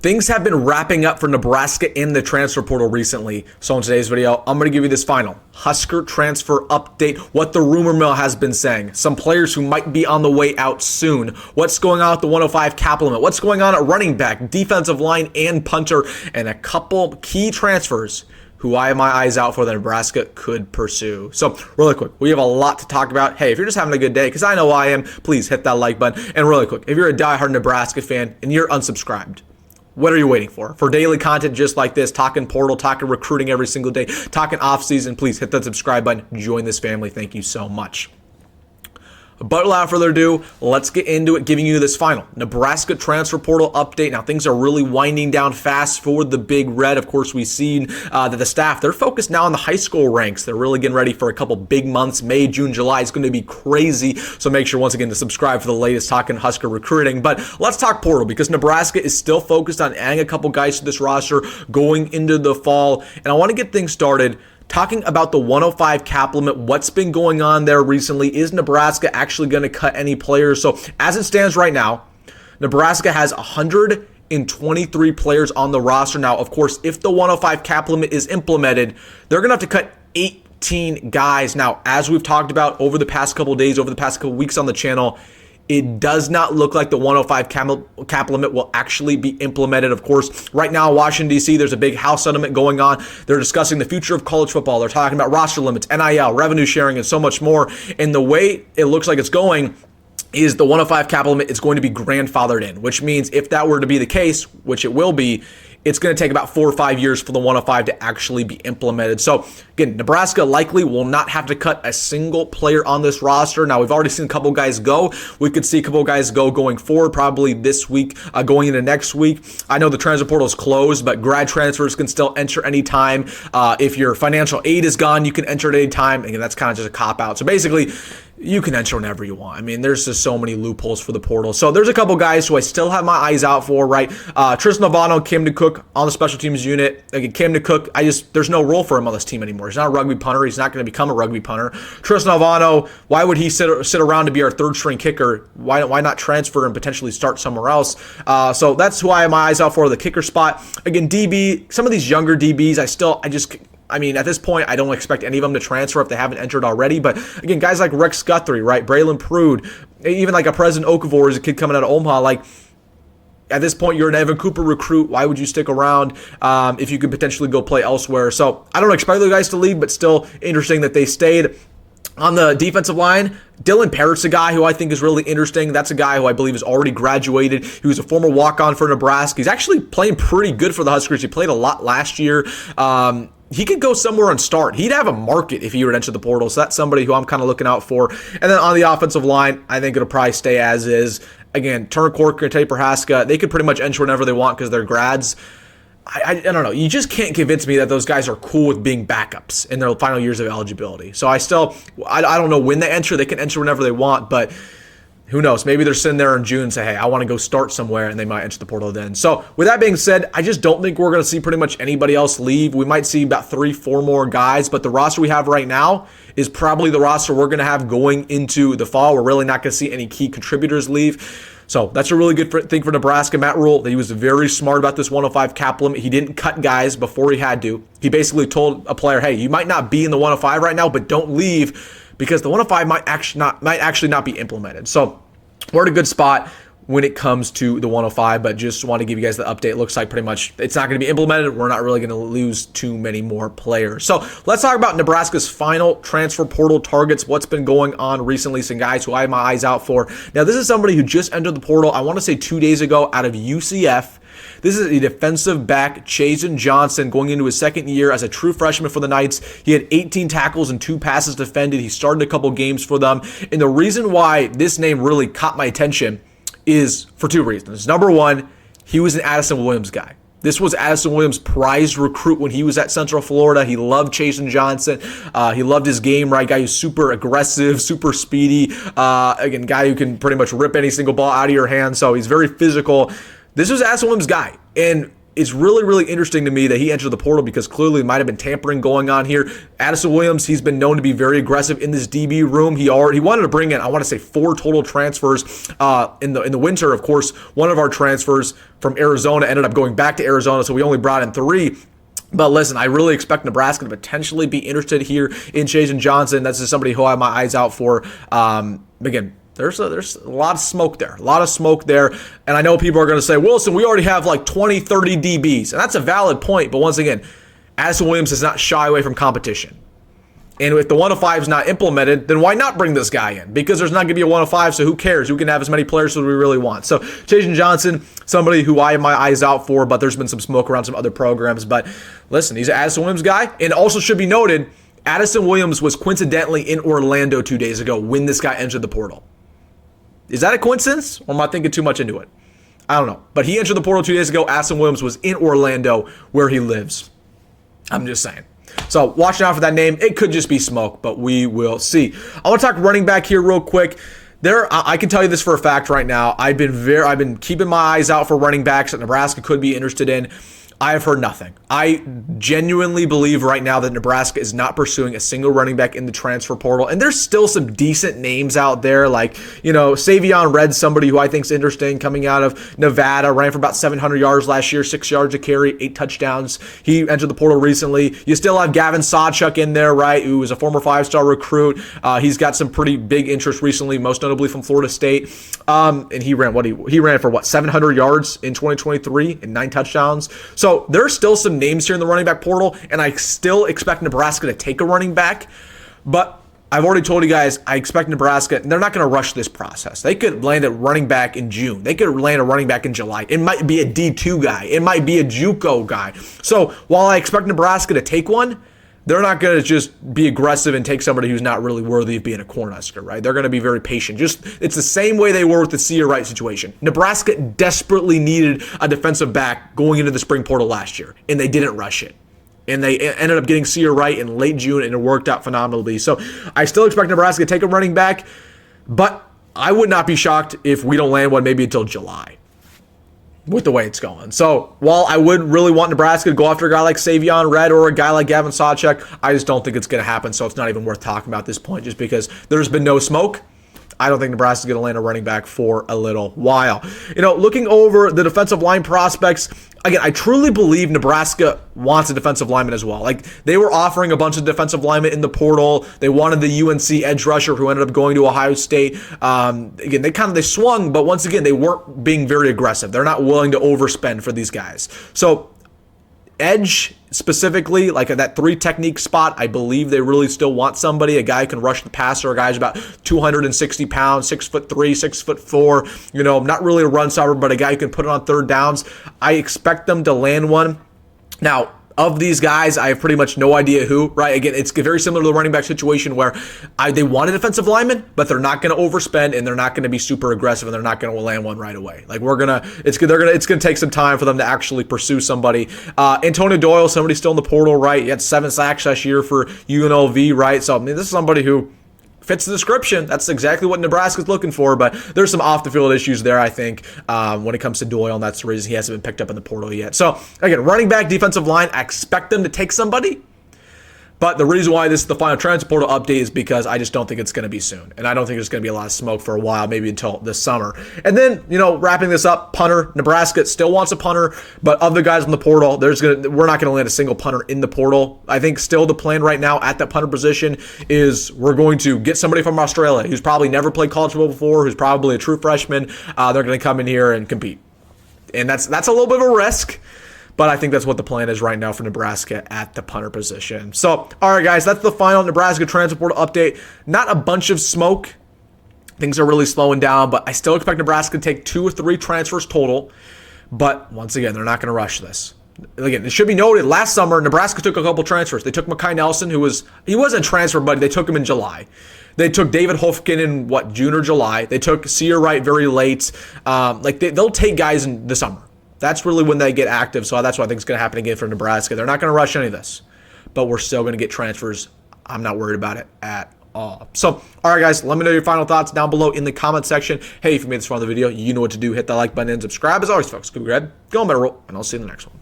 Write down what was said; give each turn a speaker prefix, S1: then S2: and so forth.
S1: Things have been wrapping up for Nebraska in the transfer portal recently. So in today's video, I'm going to give you this final Husker transfer update, what the rumor mill has been saying, some players who might be on the way out soon, what's going on with the 105 cap limit, what's going on at running back, defensive line, and punter, and a couple key transfers who I have my eyes out for that Nebraska could pursue. So really quick, we have a lot to talk about. Hey, if you're just having a good day, because I know I am, please hit that like button. And really quick, if you're a diehard Nebraska fan and you're unsubscribed, what are you waiting for? For daily content just like this, talking portal, talking recruiting every single day, talking offseason, please hit that subscribe button. Join this family. Thank you so much. But without further ado, let's get into it, giving you this final Nebraska transfer portal update. Now, things are really winding down fast for the Big Red. Of course, we've seen that the staff, they're focused now on the high school ranks. They're really getting ready for a couple big months. May, June, July is going to be crazy. So make sure, once again, to subscribe for the latest talking Husker recruiting. But let's talk portal, because Nebraska is still focused on adding a couple guys to this roster going into the fall. And I want to get things started talking about the 105 cap limit, what's been going on there recently. Is Nebraska actually going to cut any players? So as it stands right now, Nebraska has 123 players on the roster. Now, of course, if the 105 cap limit is implemented, they're going to have to cut 18 guys. Now, as we've talked about over the past couple of days, over the past couple of weeks on the channel, it does not look like the 105 cap limit will actually be implemented. Of course, right now in Washington, D.C., there's a big House settlement going on. They're discussing the future of college football. They're talking about roster limits, NIL, revenue sharing, and so much more. And the way it looks like it's going is the 105 cap limit is going to be grandfathered in, which means if that were to be the case, which it will be, it's going to take about 4 or 5 years for the 105 to actually be implemented. So again, Nebraska likely will not have to cut a single player on this roster. Now, we've already seen a couple guys go. We could see a couple guys go going forward, probably this week, going into next week. I know the transfer portal is closed, but grad transfers can still enter anytime. If your financial aid is gone, you can enter at any time. Again, that's kind of just a cop-out. So basically, you can enter whenever you want. I mean, there's just so many loopholes for the portal. So there's a couple guys who I still have my eyes out for, right? Tristan Novano, Camden Cook on the special teams unit. Again, Camden Cook, there's no role for him on this team anymore. He's not a rugby punter. He's not going to become a rugby punter. Tristan Novano, why would he sit around to be our third string kicker? Why not transfer and potentially start somewhere else? So that's who I have my eyes out for, the kicker spot. Again, DB, some of these younger DBs, I mean, at this point, I don't expect any of them to transfer if they haven't entered already. But again, guys like Rex Guthrie, right? Braylon Prude, even like a President Okafor is a kid coming out of Omaha. Like, at this point, you're an Evan Cooper recruit. Why would you stick around if you could potentially go play elsewhere? So I don't expect the guys to leave, but still interesting that they stayed. On the defensive line, Dylan Parrott's a guy who I think is really interesting. That's a guy who I believe has already graduated. He was a former walk-on for Nebraska. He's actually playing pretty good for the Huskers. He played a lot last year. He could go somewhere and start. He'd have a market if he were to enter the portal. So that's somebody who I'm kind of looking out for. And then on the offensive line, I think it'll probably stay as is. Again, Turner Corker and Teddy Prohaska, they could pretty much enter whenever they want because they're grads. I don't know. You just can't convince me that those guys are cool with being backups in their final years of eligibility. So I don't know when they enter. They can enter whenever they want, but who knows? Maybe they're sitting there in June and say, hey, I want to go start somewhere, and they might enter the portal then. So with that being said, I just don't think we're going to see pretty much anybody else leave. We might see about 3-4 more guys, but the roster we have right now is probably the roster we're going to have going into the fall. We're really not going to see any key contributors leave. So that's a really good thing for Nebraska. Matt Rhule, he was very smart about this 105 cap limit. He didn't cut guys before he had to. He basically told a player, hey, you might not be in the 105 right now, but don't leave because the 105 might actually not be implemented. So we're in a good spot when it comes to the 105, but just want to give you guys the update. It looks like pretty much it's not going to be implemented. We're not really going to lose too many more players. So let's talk about Nebraska's final transfer portal targets, what's been going on recently, some guys who I have my eyes out for. Now, this is somebody who just entered the portal, I want to say 2 days ago out of UCF. This is a defensive back, Chasen Johnson, going into his second year as a true freshman for the Knights. He had 18 tackles and 2 passes defended. He started a couple games for them. And the reason why this name really caught my attention is for 2 reasons. Number one, he was an Addison Williams guy. This was Addison Williams' prized recruit when he was at Central Florida. He loved Chasen Johnson. He loved his game, right? Guy who's super aggressive, super speedy. Again, guy who can pretty much rip any single ball out of your hand. So he's very physical. This was Addison Williams' guy. And it's really, really interesting to me that he entered the portal because clearly there might have been tampering going on here. Addison Williams, he's been known to be very aggressive in this DB room. He wanted to bring in, I want to say, 4 total transfers in the winter. Of course, one of our transfers from Arizona ended up going back to Arizona, so we only brought in 3. But listen, I really expect Nebraska to potentially be interested here in Chasen Johnson. That's just somebody who I have my eyes out for. Again, there's a lot of smoke there. And I know people are going to say, Wilson, we already have like 20, 30 DBs. And that's a valid point. But once again, Addison Williams does not shy away from competition. And if the 1 of 5 is not implemented, then why not bring this guy in? Because there's not going to be a 1 of 5, so who cares? We can have as many players as we really want. So Chasen Johnson, somebody who I have my eyes out for, but there's been some smoke around some other programs. But listen, he's an Addison Williams guy. And also should be noted, Addison Williams was coincidentally in Orlando 2 days ago when this guy entered the portal. Is that a coincidence, or am I thinking too much into it? I don't know. But he entered the portal 2 days ago. Addison Williams was in Orlando, where he lives. I'm just saying. So watching out for that name. It could just be smoke, but we will see. I want to talk running back here real quick. I can tell you this for a fact right now. I've been keeping my eyes out for running backs that Nebraska could be interested in. I have heard nothing. I genuinely believe right now that Nebraska is not pursuing a single running back in the transfer portal. And there's still some decent names out there, like, Savion Red, somebody who I think is interesting, coming out of Nevada, ran for about 700 yards last year, 6 yards a carry, 8 touchdowns. He entered the portal recently. You still have Gavin Sawchuk in there, right, who is a former 5-star recruit. He's got some pretty big interest recently, most notably from Florida State. And he ran for 700 yards in 2023 and 9 touchdowns. So there's still some names here in the running back portal, and I still expect Nebraska to take a running back. But I've already told you guys, I expect Nebraska, they're not going to rush this process. They could land a running back in June. They could land a running back in July. It might be a D2 guy. It might be a JUCO guy. So while I expect Nebraska to take one, they're not going to just be aggressive and take somebody who's not really worthy of being a Cornhusker, right? They're going to be very patient. It's the same way they were with the Sear Wright situation. Nebraska desperately needed a defensive back going into the spring portal last year, and they didn't rush it. And they ended up getting Sear Wright in late June, and it worked out phenomenally. So I still expect Nebraska to take a running back, but I would not be shocked if we don't land one maybe until July, with the way it's going. So while I would really want Nebraska to go after a guy like Savion Red or a guy like Gavin Sawchuk, I just don't think it's going to happen. So it's not even worth talking about at this point, just because there's been no smoke. I don't think Nebraska's going to land a running back for a little while. Looking over the defensive line prospects, again, I truly believe Nebraska wants a defensive lineman as well. Like, they were offering a bunch of defensive linemen in the portal. They wanted the UNC edge rusher who ended up going to Ohio State. Again, they swung, but once again, they weren't being very aggressive. They're not willing to overspend for these guys. So edge specifically, like that 3 technique spot, I believe they really still want somebody, a guy who can rush the passer, a guy who's about 260 pounds, 6'3", 6'4", not really a run stopper, but a guy who can put it on third downs. I expect them to land one. Now, of these guys, I have pretty much no idea who, right? Again, it's very similar to the running back situation where they want a defensive lineman, but they're not going to overspend and they're not going to be super aggressive and they're not going to land one right away. Like, it's going to take some time for them to actually pursue somebody. Antonio Doyle, somebody still in the portal, right? He had 7 sacks last year for UNLV, right? So, this is somebody who fits the description. That's exactly what Nebraska's looking for, but there's some off-the-field issues there, I think, when it comes to Doyle, and that's the reason he hasn't been picked up in the portal yet. So, again, running back, defensive line, I expect them to take somebody, but the reason why this is the final transfer portal update is because I just don't think it's going to be soon, and I don't think there's going to be a lot of smoke for a while, maybe until this summer. And then, wrapping this up, punter. Nebraska still wants a punter, but of the guys in the portal, we're not going to land a single punter in the portal. I think still the plan right now at that punter position is we're going to get somebody from Australia who's probably never played college football before, who's probably a true freshman. They're going to come in here and compete, and that's a little bit of a risk. But I think that's what the plan is right now for Nebraska at the punter position. So, all right, guys, that's the final Nebraska transfer portal update. Not a bunch of smoke. Things are really slowing down, but I still expect Nebraska to take 2 or 3 transfers total. But once again, they're not going to rush this. Again, it should be noted, last summer, Nebraska took a couple transfers. They took Mekhi Nelson, he wasn't a transfer, but they took him in July. They took David Hofkin in, June or July. They took Sear Wright very late. They'll take guys in the summer. That's really when they get active, so that's what I think is going to happen again for Nebraska. They're not going to rush any of this, but we're still going to get transfers. I'm not worried about it at all. So, all right, guys, let me know your final thoughts down below in the comment section. Hey, if you made this far in the video, you know what to do. Hit that like button and subscribe. As always, folks, go ahead, go on, better roll, and I'll see you in the next one.